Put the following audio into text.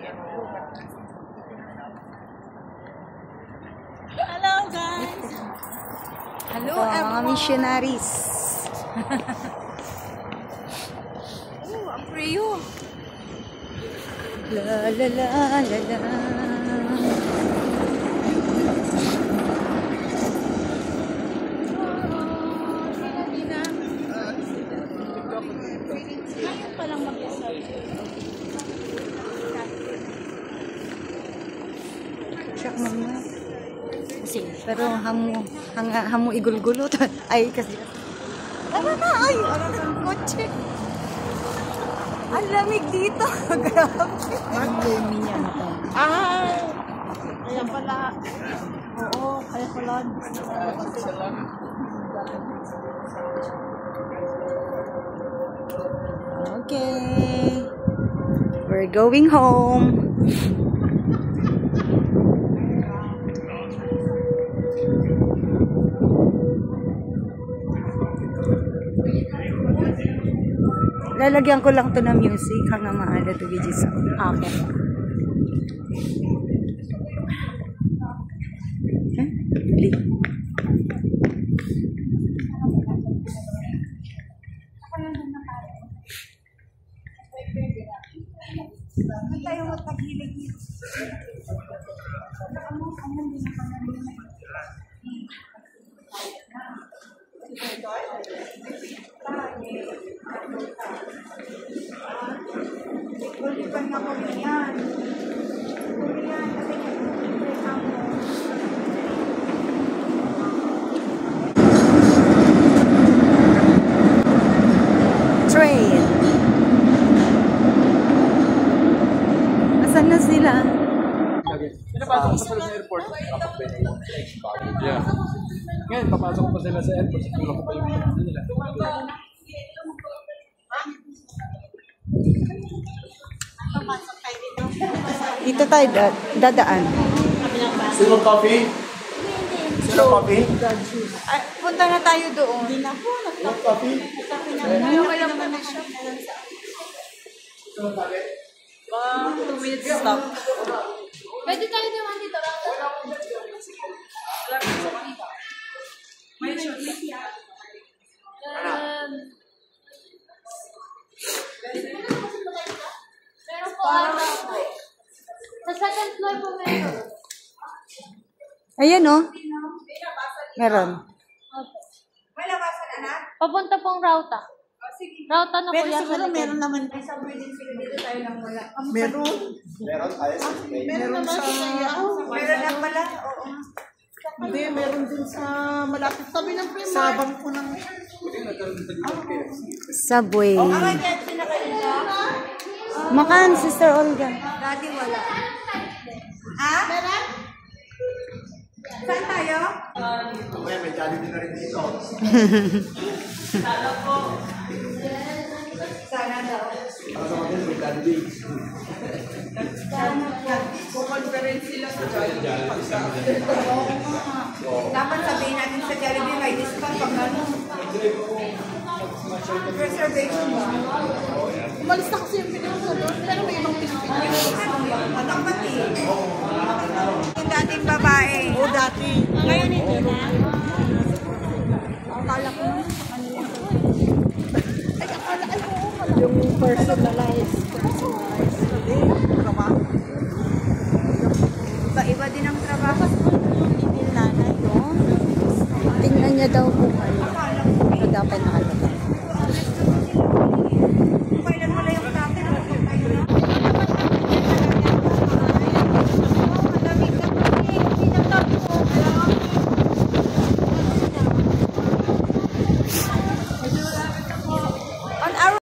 Hello guys! Hello mga missionaries. Oh, ang preyo. La la la la la. Ngayon palang mag-isap. Siyak mama. Kasi, pero hamu igul-gulo. Ay, kasi. Ano na? Ay, kotse. Ang lamig dito. Grabe. Ang niya na to. Ah! Kaya pala. Oo, kaya pala. Okay. We're going home. Lalagyan ko lang to ng music hanggang maala to gijis. Okay. Bili. Train. Asan na sila? Pinapasok ko sila sa airport. Yeah. Ngayon, papasok ko pa sila sa airport. Siguro ko pa yung nila. Dito tayo dadaan. Sino coffee? Sino coffee? Ay, punta na tayo doon. Hindi na po. Sino coffee? Walang naman siya. 2 minutes stop. Pwede tayo naman dito. May shot. Meron po ata po. Sa second floor po meron. Ayan oh. Meron. Papunta pong Rauta. Rauta na Pero kuya sa siguro likod. meron naman. Meron. Meron tayo sa Meron naman sa meron na pala. Oo. Hindi, meron din sa malapit tabi ng Primark. Sa bangko ng Subway. Makan, Sister Olga. Dati wala. Ha? Meron? Saan tayo? May Jollibee na rin dito. Sana po. Sana daw. Para sa mga may Jollibee. Kukonference sila sa Jollibee. Dapat sabihin natin sa Jollibee may discount pag ano. Reservation ba? Umalis na kasi yung pinag-ulo doon, pero may ibang Pilipino. Ano pati? Yung dating babae. Oo, dati. Ngayon hindi na. Akala ko ano yan. Ay, akala, ay, oo, yung personalized. Iba-iba din ang trabaho. Hindi nanay, no? Tingnan niya daw kung ano. Dapat nakalap.